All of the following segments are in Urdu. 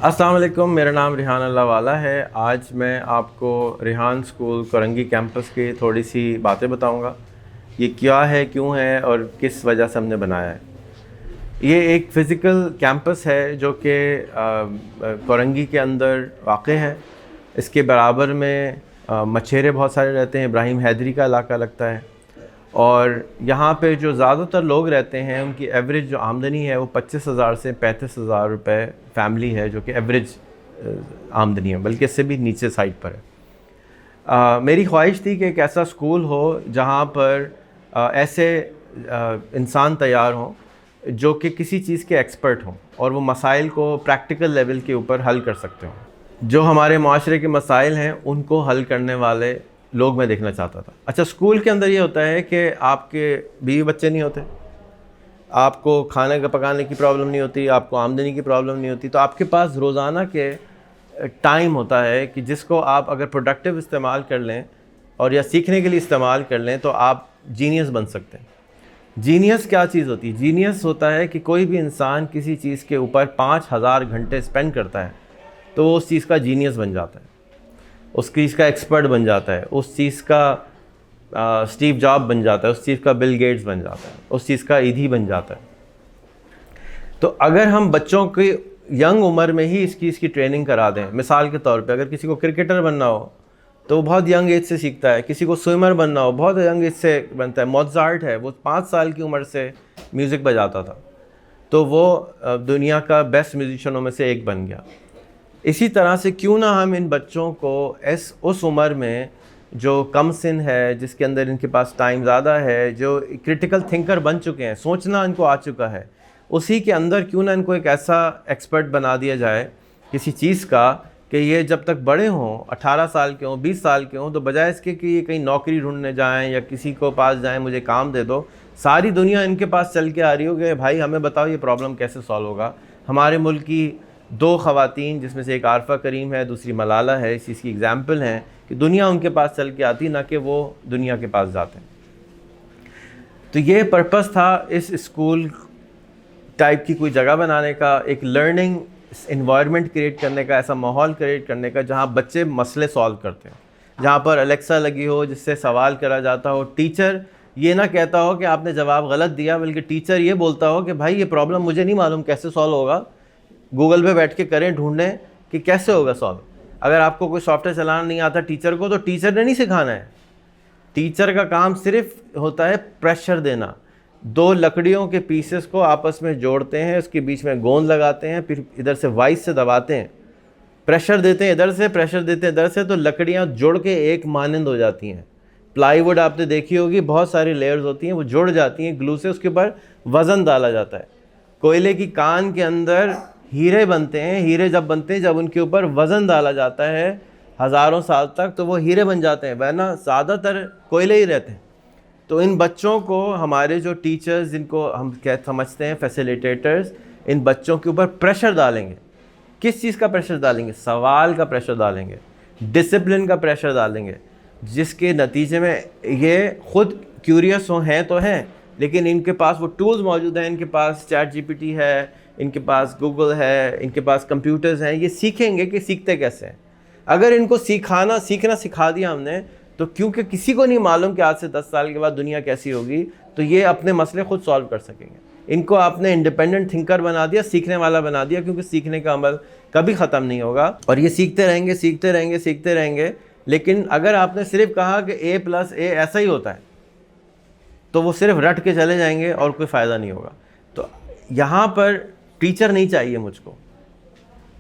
السلام علیکم، میرا نام ریحان اللہ والا ہے۔ آج میں آپ کو ریحان اسکول کورنگی کیمپس کی تھوڑی سی باتیں بتاؤں گا۔ یہ کیا ہے، کیوں ہے اور کس وجہ سے ہم نے بنایا ہے۔ یہ ایک فزیکل کیمپس ہے جو کہ کورنگی کے اندر واقع ہے۔ اس کے برابر میں مچھیرے بہت سارے رہتے ہیں، ابراہیم حیدری کا علاقہ لگتا ہے، اور یہاں پہ جو زیادہ تر لوگ رہتے ہیں ان کی ایوریج جو آمدنی ہے وہ 25,000 سے 35,000 روپے فیملی ہے، جو کہ ایوریج آمدنی ہے، بلکہ اس سے بھی نیچے سائٹ پر ہے۔ میری خواہش تھی کہ ایک ایسا اسکول ہو جہاں پر ایسے انسان تیار ہوں جو کہ کسی چیز کے ایکسپرٹ ہوں اور وہ مسائل کو پریکٹیکل لیول کے اوپر حل کر سکتے ہوں۔ جو ہمارے معاشرے کے مسائل ہیں ان کو حل کرنے والے لوگ میں دیکھنا چاہتا تھا۔ اچھا، اسکول کے اندر یہ ہوتا ہے کہ آپ کے بیوی بچے نہیں ہوتے، آپ کو کھانے کا پکانے کی پرابلم نہیں ہوتی، آپ کو آمدنی کی پرابلم نہیں ہوتی، تو آپ کے پاس روزانہ کے ٹائم ہوتا ہے کہ جس کو آپ اگر پروڈکٹیو استعمال کر لیں اور یا سیکھنے کے لیے استعمال کر لیں تو آپ جینیس بن سکتے ہیں۔ جینیس کیا چیز ہوتی ہے؟ جینیس ہوتا ہے کہ کوئی بھی انسان کسی چیز کے اوپر 5,000 گھنٹے اسپینڈ کرتا ہے تو وہ اس چیز کا جینیس بن جاتا ہے، اس چیز کا ایکسپرٹ بن جاتا ہے، اس چیز کا اسٹیو جاب بن جاتا ہے، اس چیز کا بل گیٹس بن جاتا ہے، اس چیز کا ایدھی بن جاتا ہے۔ تو اگر ہم بچوں کی ینگ عمر میں ہی اس چیز کی ٹریننگ کرا دیں، مثال کے طور پہ اگر کسی کو کرکٹر بننا ہو تو وہ بہت ینگ ایج سے سیکھتا ہے، کسی کو سوئمر بننا ہو بہت ینگ ایج سے بنتا ہے۔ موزارٹ ہے، وہ 5 سال کی عمر سے میوزک بجاتا تھا تو وہ دنیا کا بیسٹ میوزیشینوں میں سے ایک بن گیا۔ اسی طرح سے کیوں نہ ہم ان بچوں کو اس عمر میں جو کم سن ہے، جس کے اندر ان کے پاس ٹائم زیادہ ہے، جو کرٹیکل تھنکر بن چکے ہیں، سوچنا ان کو آ چکا ہے، اسی کے اندر کیوں نہ ان کو ایک ایسا ایکسپرٹ بنا دیا جائے کسی چیز کا کہ یہ جب تک بڑے ہوں، 18 سال کے ہوں، 20 سال کے ہوں، تو بجائے اس کے کہ یہ کہیں نوکری ڈھونڈنے جائیں یا کسی کو پاس جائیں مجھے کام دے دو، ساری دنیا ان کے پاس چل کے آ رہی ہو کہ بھائی ہمیں بتاؤ یہ پرابلم کیسے سالو ہوگا۔ ہمارے ملک کی 2 خواتین، جس میں سے ایک عارفہ کریم ہے، دوسری ملالہ ہے، اس چیز کی اگزامپل ہیں کہ دنیا ان کے پاس چل کے آتی، نہ کہ وہ دنیا کے پاس جاتے ہیں۔ تو یہ پرپس تھا اس اسکول ٹائپ کی کوئی جگہ بنانے کا، ایک لرننگ انوائرمنٹ کریٹ کرنے کا، ایسا ماحول کریٹ کرنے کا جہاں بچے مسئلے سالو کرتے ہیں، جہاں پر الیکسا لگی ہو جس سے سوال کرا جاتا ہو، ٹیچر یہ نہ کہتا ہو کہ آپ نے جواب غلط دیا، بلکہ ٹیچر یہ بولتا ہو کہ بھائی یہ پرابلم مجھے نہیں معلوم کیسے سالو ہوگا، گوگل پہ بیٹھ کے کریں، ڈھونڈیں کہ کیسے ہوگا سالو۔ اگر آپ کو کوئی سافٹ ویئر چلانا نہیں آتا ٹیچر کو، تو ٹیچر نے نہیں سکھانا ہے، ٹیچر کا کام صرف ہوتا ہے پریشر دینا۔ 2 لکڑیوں کے پیسز کو آپس میں جوڑتے ہیں، اس کے بیچ میں گوند لگاتے ہیں، پھر ادھر سے وائس سے دباتے ہیں، پریشر دیتے ہیں ادھر سے، پریشر دیتے ہیں ادھر سے، تو لکڑیاں جڑ کے ایک مانند ہو جاتی ہیں۔ پلائی ووڈ آپ نے دیکھی ہوگی، بہت ساری لیئرز ہوتی ہیں، وہ جڑ جاتی ہیں گلو سے، اس کے اوپر وزن ڈالا جاتا ہے۔ کوئلے کی کان کے اندر ہیرے بنتے ہیں، ہیرے جب بنتے ہیں جب ان کے اوپر وزن ڈالا جاتا ہے ہزاروں سال تک تو وہ ہیرے بن جاتے ہیں، ورنہ زیادہ تر کوئلے ہی رہتے ہیں۔ تو ان بچوں کو ہمارے جو ٹیچرز، جن کو ہم سمجھتے ہیں فیسیلیٹیٹرز، ان بچوں کے اوپر پریشر ڈالیں گے۔ کس چیز کا پریشر ڈالیں گے؟ سوال کا پریشر ڈالیں گے، ڈسپلن کا پریشر ڈالیں گے، جس کے نتیجے میں یہ خود کیوریس ہیں تو ہیں، لیکن ان کے پاس وہ ٹولز موجود ہیں، ان کے پاس چیٹ جی پی ٹی ہے، ان کے پاس گوگل ہے، ان کے پاس کمپیوٹرز ہیں، یہ سیکھیں گے کہ سیکھتے کیسے ہیں۔ اگر ان کو سیکھنا سکھا دیا ہم نے، تو کیونکہ کسی کو نہیں معلوم کہ آج سے 10 سال کے بعد دنیا کیسی ہوگی، تو یہ اپنے مسئلے خود سالو کر سکیں گے۔ ان کو آپ نے انڈیپینڈنٹ تھنکر بنا دیا، سیکھنے والا بنا دیا، کیونکہ سیکھنے کا عمل کبھی ختم نہیں ہوگا اور یہ سیکھتے رہیں گے۔ لیکن اگر آپ نے صرف کہا کہ A+A ایسا ہی ہوتا ہے تو وہ صرف رٹ کے چلے جائیں گے اور کوئی فائدہ نہیں ہوگا۔ تو یہاں پر ٹیچر نہیں چاہیے مجھ کو،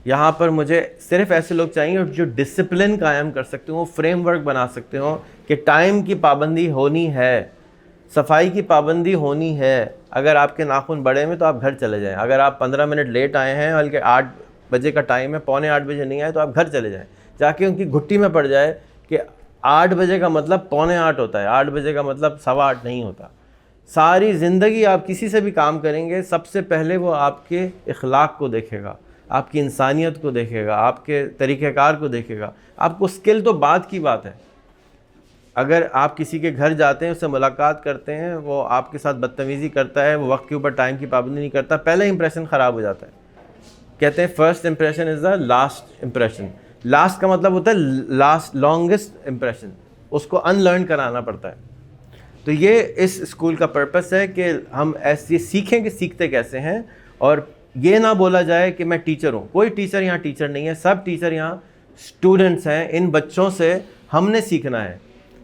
یہاں پر مجھے صرف ایسے لوگ چاہیے جو ڈسپلن قائم کر سکتے ہوں، فریم ورک بنا سکتے ہوں کہ ٹائم کی پابندی ہونی ہے، صفائی کی پابندی ہونی ہے۔ اگر آپ کے ناخن بڑے میں تو آپ گھر چلے جائیں، اگر آپ 15 منٹ لیٹ آئے ہیں بلکہ 8 بجے کا ٹائم ہے، 7:45 بجے نہیں آئے تو آپ گھر چلے جائیں، جا کے ان کی گھٹی میں پڑ جائے کہ 8 بجے کا مطلب 7:45 ہوتا ہے، 8 بجے کا مطلب 8:15 نہیں ہوتا۔ ساری زندگی آپ کسی سے بھی کام کریں گے، سب سے پہلے وہ آپ کے اخلاق کو دیکھے گا، آپ کی انسانیت کو دیکھے گا، آپ کے طریقہ کار کو دیکھے گا۔ آپ کو سکل تو بعد کی بات ہے، اگر آپ کسی کے گھر جاتے ہیں، اس سے ملاقات کرتے ہیں، وہ آپ کے ساتھ بدتمیزی کرتا ہے، وہ وقت کے اوپر ٹائم کی پابندی نہیں کرتا، پہلے امپریشن خراب ہو جاتا ہے۔ کہتے ہیں first impression is the last impression. Last کا مطلب ہوتا ہے لاسٹ لانگسٹ امپریشن, اس کو ان لرن کرانا پڑتا ہے. تو یہ اس اسکول کا پرپس ہے کہ ہم ایسے سیکھیں کہ سیکھتے کیسے ہیں, اور یہ نہ بولا جائے کہ میں ٹیچر ہوں. کوئی ٹیچر یہاں ٹیچر نہیں ہے, سب ٹیچر یہاں اسٹوڈنٹس ہیں. ان بچوں سے ہم نے سیکھنا ہے.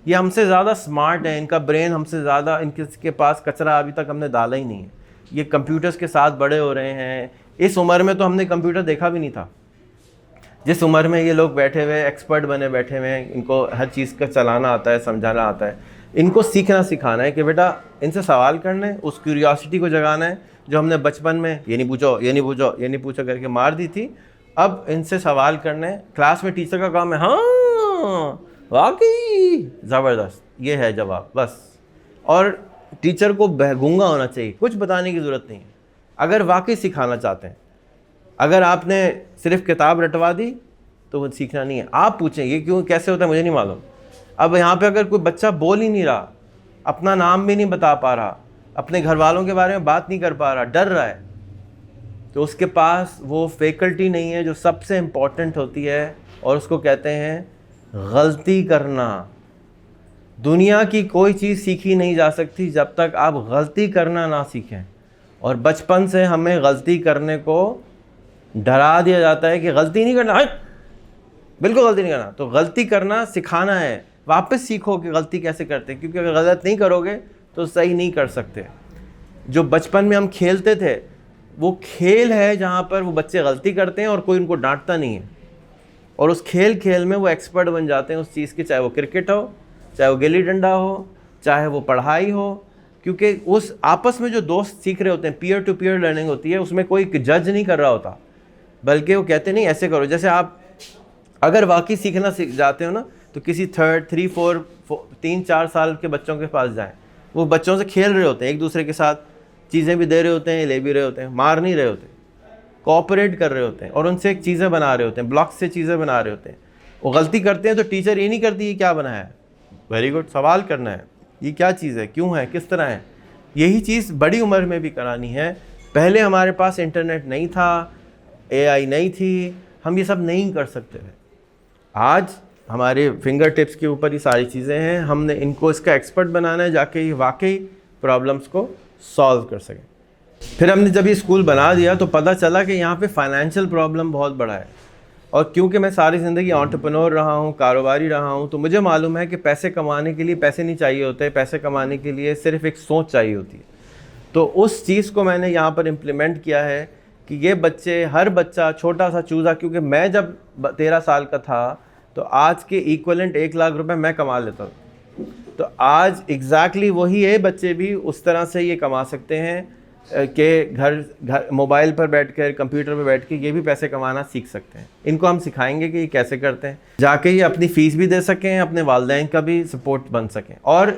یہ ہم سے زیادہ سمارٹ ہیں, ان کا برین ہم سے زیادہ, ان کے پاس کچرا ابھی تک ہم نے ڈالا ہی نہیں ہے. یہ کمپیوٹرز کے ساتھ بڑے ہو رہے ہیں. اس عمر میں تو ہم نے کمپیوٹر دیکھا بھی نہیں تھا. جس عمر میں یہ لوگ بیٹھے ہوئے ایکسپرٹ بنے بیٹھے ہوئے ہیں, ان کو ہر چیز کا چلانا آتا ہے, سمجھانا آتا ہے. ان کو سیکھنا سکھانا ہے کہ بیٹا ان سے سوال کرنا ہے, اس کیوریاسٹی کو جگانا ہے جو ہم نے بچپن میں یہ نہیں پوچھو یہ نہیں پوچھو یہ نہیں پوچھو کر کے مار دی تھی. اب ان سے سوال کرنے. کلاس میں ٹیچر کا کام ہے ہاں واقعی زبردست, یہ ہے جواب بس. اور ٹیچر کو گونگا ہونا چاہیے, کچھ بتانے کی ضرورت نہیں ہے اگر واقعی سکھانا چاہتے ہیں. اگر آپ نے صرف کتاب رٹوا دی تو وہ سیکھنا نہیں ہے. آپ پوچھیں یہ کیوں کیسے ہوتا ہے مجھے نہیں معلوم. اب یہاں پہ اگر کوئی بچہ بول ہی نہیں رہا, اپنا نام بھی نہیں بتا پا رہا, اپنے گھر والوں کے بارے میں بات نہیں کر پا رہا, ڈر رہا ہے, تو اس کے پاس وہ فیکلٹی نہیں ہے جو سب سے امپورٹنٹ ہوتی ہے, اور اس کو کہتے ہیں غلطی کرنا. دنیا کی کوئی چیز سیکھی نہیں جا سکتی جب تک آپ غلطی کرنا نہ سیکھیں. اور بچپن سے ہمیں غلطی کرنے کو ڈرا دیا جاتا ہے کہ غلطی نہیں کرنا, بالکل غلطی نہیں کرنا. تو غلطی کرنا سکھانا ہے, واپس سیکھو کہ غلطی کیسے کرتے ہیں, کیونکہ اگر غلط نہیں کرو گے تو صحیح نہیں کر سکتے. جو بچپن میں ہم کھیلتے تھے وہ کھیل ہے جہاں پر وہ بچے غلطی کرتے ہیں اور کوئی ان کو ڈانٹتا نہیں ہے, اور اس کھیل میں وہ ایکسپرٹ بن جاتے ہیں اس چیز کے, چاہے وہ کرکٹ ہو, چاہے وہ گلی ڈنڈا ہو, چاہے وہ پڑھائی ہو. کیونکہ اس آپس میں جو دوست سیکھ رہے ہوتے ہیں, پیئر ٹو پیئر لرننگ ہوتی ہے, اس میں کوئی جج نہیں کر رہا ہوتا, بلکہ وہ کہتے نہیں ایسے کرو. جیسے آپ اگر واقعی سیکھنا سیکھ جاتے ہو نا, تو کسی 3-4 سال کے بچوں کے پاس جائیں. وہ بچوں سے کھیل رہے ہوتے ہیں, ایک دوسرے کے ساتھ چیزیں بھی دے رہے ہوتے ہیں, لے بھی رہے ہوتے ہیں, مار نہیں رہے ہوتے, کوآپریٹ کر رہے ہوتے ہیں, اور ان سے ایک چیزیں بنا رہے ہوتے ہیں, بلاک سے چیزیں بنا رہے ہوتے ہیں. وہ غلطی کرتے ہیں تو ٹیچر یہ نہیں کرتی یہ کیا بنایا ہے, ویری گڈ, سوال کرنا ہے یہ کیا چیز ہے, کیوں ہے, کس طرح ہے. یہی چیز بڑی عمر میں بھی کرانی ہے. پہلے ہمارے پاس انٹرنیٹ نہیں تھا, اے آئی نہیں تھی, ہم یہ سب نہیں کر سکتے تھے. آج ہمارے فنگر ٹپس کے اوپر یہ ساری چیزیں ہیں. ہم نے ان کو اس کا ایکسپرٹ بنانا ہے جا کے یہ واقعی پرابلمس کو سالو کر سکیں. پھر ہم نے جب یہ اسکول بنا دیا تو پتہ چلا کہ یہاں پہ فائنینشیل پرابلم بہت بڑا ہے. اور کیونکہ میں ساری زندگی انٹرپرینور رہا ہوں, کاروباری رہا ہوں, تو مجھے معلوم ہے کہ پیسے کمانے کے لیے پیسے نہیں چاہیے ہوتے, پیسے کمانے کے لیے صرف ایک سوچ چاہیے ہوتی ہے. تو اس چیز کو میں نے یہاں پر امپلیمنٹ کیا ہے کہ یہ بچے, ہر بچہ چھوٹا سا چوزا, کیونکہ میں جب 13 سال کا تھا تو آج کے ایکولنٹ 1 لاکھ روپے میں کما لیتا ہوں. تو آج ایگزیکٹلی وہی ہے, بچے بھی اس طرح سے یہ کما سکتے ہیں کہ گھر موبائل پر بیٹھ کر, کمپیوٹر پہ بیٹھ کے یہ بھی پیسے کمانا سیکھ سکتے ہیں. ان کو ہم سکھائیں گے کہ یہ کیسے کرتے ہیں, جا کے یہ اپنی فیس بھی دے سکیں, اپنے والدین کا بھی سپورٹ بن سکیں. اور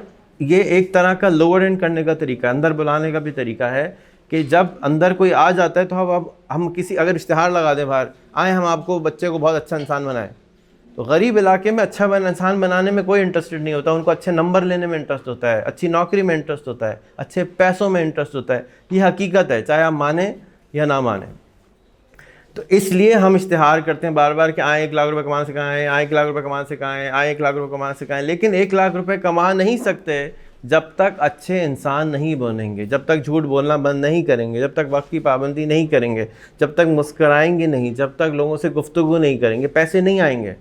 یہ ایک طرح کا لوور اینڈ کرنے کا طریقہ, اندر بلانے کا بھی طریقہ ہے کہ جب اندر کوئی آ جاتا ہے تو اب ہم کسی اگر اشتہار لگا دیں باہر, آئیں ہم آپ کو بچے کو بہت اچھا انسان بنائیں. تو غریب علاقے میں اچھا انسان بنانے میں کوئی انٹرسٹڈ نہیں ہوتا, ان کو اچھے نمبر لینے میں انٹرسٹ ہوتا ہے, اچھی نوکری میں انٹرسٹ ہوتا ہے, اچھے پیسوں میں انٹرسٹ ہوتا ہے. یہ حقیقت ہے, چاہے آپ مانیں یا نہ مانیں. تو اس لیے ہم اشتہار کرتے ہیں بار بار کہ آئیں 1 لاکھ روپے کمانا سکھائیں, آئیں 1 لاکھ روپے کمانا سکھائیں, آئیں 1 لاکھ روپے کمانا سکھائیں. لیکن 1 لاکھ روپے کما نہیں سکتے جب تک اچھے انسان نہیں بنیں گے, جب تک جھوٹ بولنا بند نہیں کریں گے, جب تک وقت کی پابندی نہیں کریں گے, جب تک مسکرائیں گے نہیں, جب تک لوگوں سے گفتگو نہیں کریں گے, پیسے نہیں آئیں گے.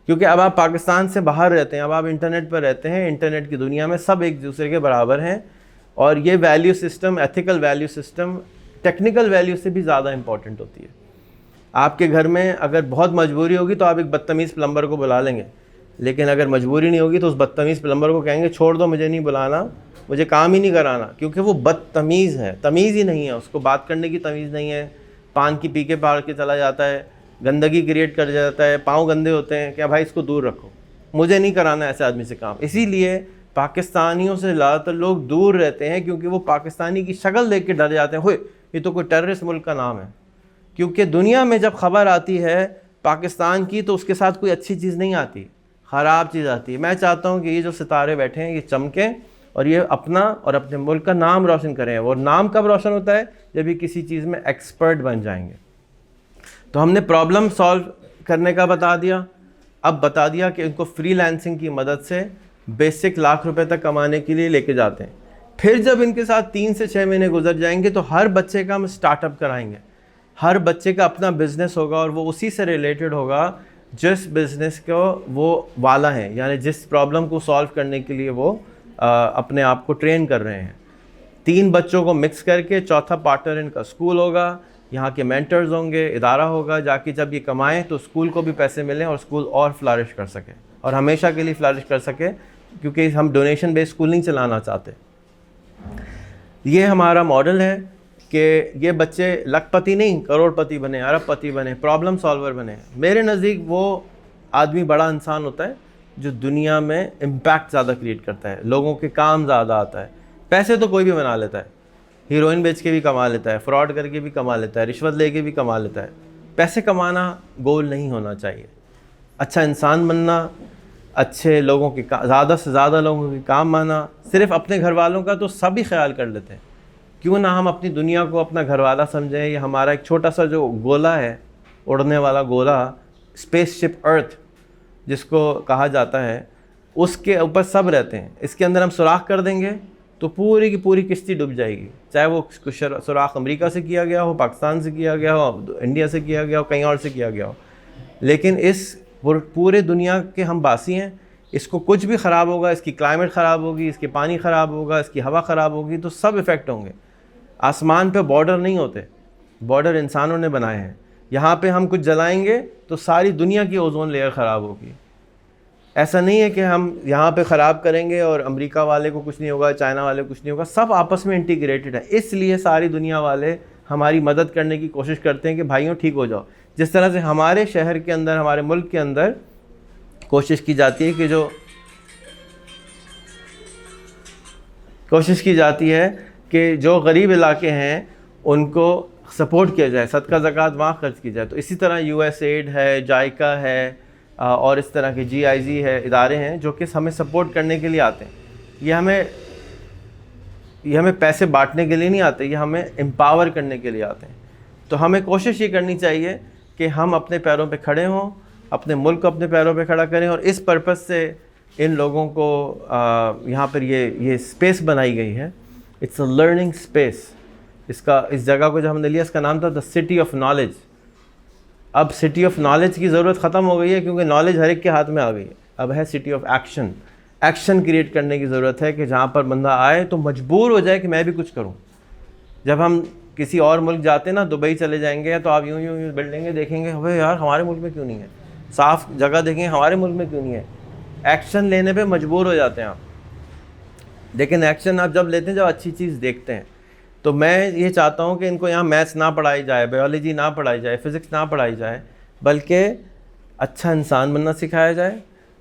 کیونکہ اب آپ پاکستان سے باہر رہتے ہیں, اب آپ انٹرنیٹ پر رہتے ہیں, انٹرنیٹ کی دنیا میں سب ایک دوسرے کے برابر ہیں, اور یہ value system, ethical value system technical value سے بھی زیادہ امپورٹنٹ ہوتی ہے. آپ کے گھر میں اگر بہت مجبوری ہوگی تو آپ ایک بدتمیز پلمبر کو بلا لیں گے, لیکن اگر مجبوری نہیں ہوگی تو اس بدتمیز پلمبر کو کہیں گے چھوڑ دو, مجھے نہیں بلانا, مجھے کام ہی نہیں کرانا, کیونکہ وہ بدتمیز ہے, تمیز ہی نہیں ہے, اس کو بات کرنے کی تمیز نہیں ہے, پان کی پی کے پاڑ کے چلا جاتا ہے, گندگی کریٹ کر جاتا ہے, پاؤں گندے ہوتے ہیں, کہ بھائی اس کو دور رکھو, مجھے نہیں کرانا ایسے آدمی سے کام. اسی لیے پاکستانیوں سے زیادہ تر لوگ دور رہتے ہیں, کیونکہ وہ پاکستانی کی شکل دیکھ کے ڈر جاتے ہیں, ہوئے یہ تو کوئی ٹیررسٹ ملک کا نام ہے. کیونکہ دنیا میں جب خبر آتی ہے پاکستان کی تو اس کے ساتھ کوئی اچھی چیز نہیں آتی, خراب چیز آتی ہے. میں چاہتا ہوں کہ یہ جو ستارے بیٹھے ہیں یہ چمکیں اور یہ اپنا اور اپنے ملک کا نام روشن کریں. اور نام کب روشن ہوتا ہے؟ جب یہ کسی چیز میں ایکسپرٹ بن جائیں گے. تو ہم نے پرابلم سالو کرنے کا بتا دیا. اب بتا دیا کہ ان کو فری لانسنگ کی مدد سے بیسک لاکھ روپے تک کمانے کے لیے لے کے جاتے ہیں. پھر جب ان کے ساتھ 3 سے 6 مہینے گزر جائیں گے تو ہر بچے کا ہم اسٹارٹ اپ کرائیں گے. ہر بچے کا اپنا بزنس ہوگا اور وہ اسی سے ریلیٹڈ ہوگا جس بزنس کو وہ والا ہیں, یعنی جس پرابلم کو سالو کرنے کے لیے وہ اپنے آپ کو ٹرین کر رہے ہیں. 3 بچوں کو مکس کر کے چوتھا پارٹنر ان کا اسکول ہوگا, یہاں کے مینٹرز ہوں گے, ادارہ ہوگا, جا کے جب یہ کمائیں تو اسکول کو بھی پیسے ملیں اور اسکول اور فلارش کر سکے اور ہمیشہ کے لیے فلارش کر سکے, کیونکہ ہم ڈونیشن بیس اسکول نہیں چلانا چاہتے. یہ ہمارا ماڈل ہے کہ یہ بچے لکھ پتی نہیں, کروڑ پتی بنے, ارب پتی بنے, پرابلم سالور بنے. میرے نزدیک وہ آدمی بڑا انسان ہوتا ہے جو دنیا میں امپیکٹ زیادہ کریٹ کرتا ہے, لوگوں کے کام زیادہ آتا ہے. پیسے تو کوئی بھی بنا لیتا ہے, ہیروئن بیچ کے بھی کما لیتا ہے, فراڈ کر کے بھی کما لیتا ہے, رشوت لے کے بھی کما لیتا ہے. پیسے کمانا گول نہیں ہونا چاہیے. اچھا انسان بننا, اچھے لوگوں کے زیادہ سے زیادہ لوگوں کے کام آنا. صرف اپنے گھر والوں کا تو سب ہی خیال کر لیتے ہیں, کیوں نہ ہم اپنی دنیا کو اپنا گھر والا سمجھیں. یہ ہمارا ایک چھوٹا سا جو گولا ہے, اڑنے والا گولا, اسپیس شپ ارتھ جس کو کہا جاتا ہے, اس کے اوپر سب رہتے ہیں. اس کے اندر ہم سوراخ کر دیں گے تو پوری کی پوری کشتی ڈوب جائے گی, چاہے وہ سوراخ امریکہ سے کیا گیا ہو, پاکستان سے کیا گیا ہو, انڈیا سے کیا گیا ہو, کہیں اور سے کیا گیا ہو. لیکن اس پورے دنیا کے ہم باسی ہیں. اس کو کچھ بھی خراب ہوگا, اس کی کلائمیٹ خراب ہوگی, اس کے پانی خراب ہوگا, اس کی ہوا خراب ہوگی, تو سب افیکٹ ہوں گے. آسمان پہ بارڈر نہیں ہوتے, بارڈر انسانوں نے بنائے ہیں. یہاں پہ ہم کچھ جلائیں گے تو ساری دنیا کی اوزون لیئر خراب ہوگی. ایسا نہیں ہے کہ ہم یہاں پہ خراب کریں گے اور امریکہ والے کو کچھ نہیں ہوگا, چائنا والے کو کچھ نہیں ہوگا. سب آپس میں انٹیگریٹڈ ہے. اس لیے ساری دنیا والے ہماری مدد کرنے کی کوشش کرتے ہیں کہ بھائیوں ٹھیک ہو جاؤ. جس طرح سے ہمارے شہر کے اندر, ہمارے ملک کے اندر کوشش کی جاتی ہے کہ جو غریب علاقے ہیں ان کو سپورٹ کیا جائے, صدقہ زکوٰۃ وہاں خرچ کی جائے. تو اسی طرح یو ایس ایڈ ہے, جائکا ہے, اور اس طرح کے GIZ ہے, ادارے ہیں جو کہ ہمیں سپورٹ کرنے کے لیے آتے ہیں. یہ ہمیں پیسے بانٹنے کے لیے نہیں آتے, یہ ہمیں امپاور کرنے کے لیے آتے ہیں. تو ہمیں کوشش یہ کرنی چاہیے کہ ہم اپنے پیروں پہ کھڑے ہوں, اپنے ملک کو اپنے پیروں پہ کھڑا کریں. اور اس پرپس سے ان لوگوں کو یہاں پر یہ اسپیس بنائی گئی ہے. It's a learning space. اس جگہ کو جو ہم نے لیا, اس کا نام تھا دا سٹی آف نالج. اب سٹی آف نالج کی ضرورت ختم ہو گئی ہے, کیونکہ نالج ہر ایک کے ہاتھ میں آ گئی ہے. اب ہے city of action. Action create کرنے کی ضرورت ہے کہ جہاں پر بندہ آئے تو مجبور ہو جائے کہ میں بھی کچھ کروں. جب ہم کسی اور ملک جاتے ہیں نا, دبئی چلے جائیں گے تو آپ یوں بلڈنگیں دیکھیں گے, ابے یار ہمارے ملک میں کیوں نہیں ہے. صاف جگہ دیکھیں, ہمارے ملک میں کیوں نہیں ہے. ایکشن لینے پہ مجبور ہو جاتے ہیں آپ. لیکن ایکشن آپ جب لیتے ہیں جب اچھی چیز دیکھتے ہیں. تو میں یہ چاہتا ہوں کہ ان کو یہاں میتھس نہ پڑھائی جائے, بایولوجی نہ پڑھائی جائے, فزکس نہ پڑھائی جائے, بلکہ اچھا انسان بننا سکھایا جائے,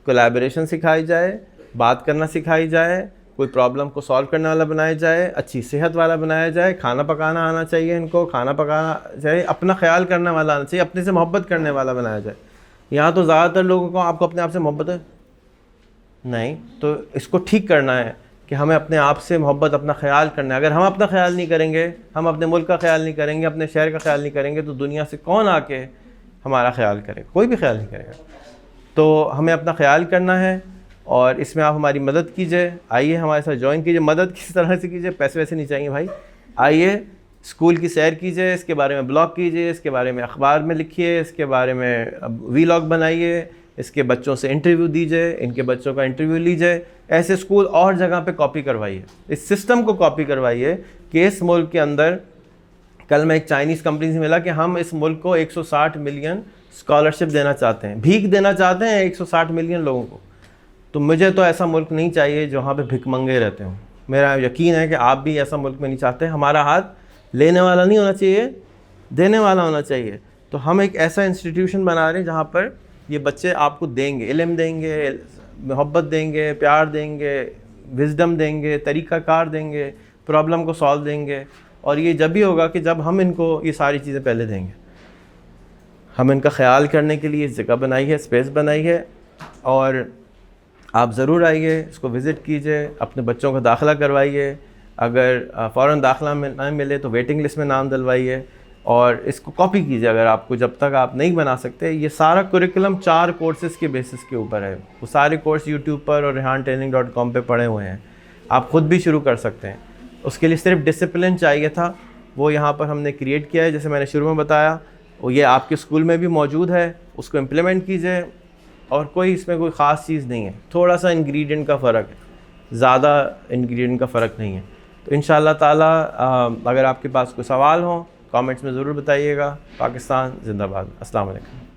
کولیبریشن سکھائی جائے, بات کرنا سکھائی جائے, کوئی پرابلم کو سالو کرنے والا بنایا جائے, اچھی صحت والا بنایا جائے, کھانا پکانا آنا چاہیے ان کو, کھانا پکانا چاہیے, اپنا خیال کرنے والا آنا چاہیے, اپنے سے محبت کرنے والا بنایا جائے. یہاں تو زیادہ تر لوگوں کو آپ کو اپنے آپ سے محبت ہے نہیں, تو اس کو ٹھیک کرنا ہے کہ ہمیں اپنے آپ سے محبت, اپنا خیال کرنا ہے. اگر ہم اپنا خیال نہیں کریں گے, ہم اپنے ملک کا خیال نہیں کریں گے, اپنے شہر کا خیال نہیں کریں گے, تو دنیا سے کون آ کے ہمارا خیال کرے؟ کوئی بھی خیال نہیں کرے گا. تو ہمیں اپنا خیال کرنا ہے, اور اس میں آپ ہماری مدد کیجئے. آئیے ہمارے ساتھ جوائن کیجئے. مدد کس طرح سے کیجئے؟ پیسے ویسے نہیں چاہیے بھائی. آئیے اسکول کی سیر کیجئے, اس کے بارے میں بلاگ کیجئے, اس کے بارے میں اخبار میں لکھیے, اس کے بارے میں ویلاگ بنائیے, اس کے بچوں سے انٹرویو دیجئے, ان کے بچوں کا انٹرویو لیجئے. ایسے اسکول اور جگہ پہ کاپی کروائیے, اس سسٹم کو کاپی کروائیے کہ اس ملک کے اندر. کل میں ایک چائنیز کمپنی سے ملا کہ ہم اس ملک کو 160 ملین اسکالرشپ دینا چاہتے ہیں, بھیک دینا چاہتے ہیں 160 ملین لوگوں کو. تو مجھے تو ایسا ملک نہیں چاہیے جہاں پہ بھک منگے رہتے ہوں. میرا یقین ہے کہ آپ بھی ایسا ملک میں نہیں چاہتے. ہمارا ہاتھ لینے والا نہیں ہونا چاہیے, دینے والا ہونا چاہیے. تو ہم ایک ایسا انسٹیٹیوشن بنا رہے ہیں جہاں پر یہ بچے آپ کو دیں گے, علم دیں گے, محبت دیں گے, پیار دیں گے, وزڈم دیں گے, طریقہ کار دیں گے, پرابلم کو سالو دیں گے. اور یہ جب بھی ہوگا کہ جب ہم ان کو یہ ساری چیزیں پہلے دیں گے. ہم ان کا خیال کرنے کے لیے جگہ بنائی ہے, اسپیس بنائی ہے, اور آپ ضرور آئیے, اس کو وزٹ کیجئے, اپنے بچوں کا داخلہ کروائیے. اگر فوراً داخلہ میں نہ ملے تو ویٹنگ لسٹ میں نام دلوائیے. اور اس کو کاپی کیجیے اگر آپ کو جب تک آپ نہیں بنا سکتے. یہ سارا کریکولم 4 کورسز کے بیسس کے اوپر ہے. وہ سارے کورس یوٹیوب پر اور rehantraining.com پہ پڑے ہوئے ہیں. آپ خود بھی شروع کر سکتے ہیں. اس کے لیے صرف ڈسپلن چاہیے تھا, وہ یہاں پر ہم نے کریٹ کیا ہے. جیسے میں نے شروع میں بتایا, وہ یہ آپ کے اسکول میں بھی موجود ہے, اس کو امپلیمنٹ کیجیے. اور کوئی اس میں کوئی خاص چیز نہیں ہے, تھوڑا سا انگریڈینٹ کا فرق ہے, زیادہ انگریڈینٹ کا فرق نہیں ہے. تو انشاءاللہ تعالیٰ اگر آپ کے پاس کوئی سوال ہوں کامنٹس میں ضرور بتائیے گا. پاکستان زندہ باد. السلام علیکم.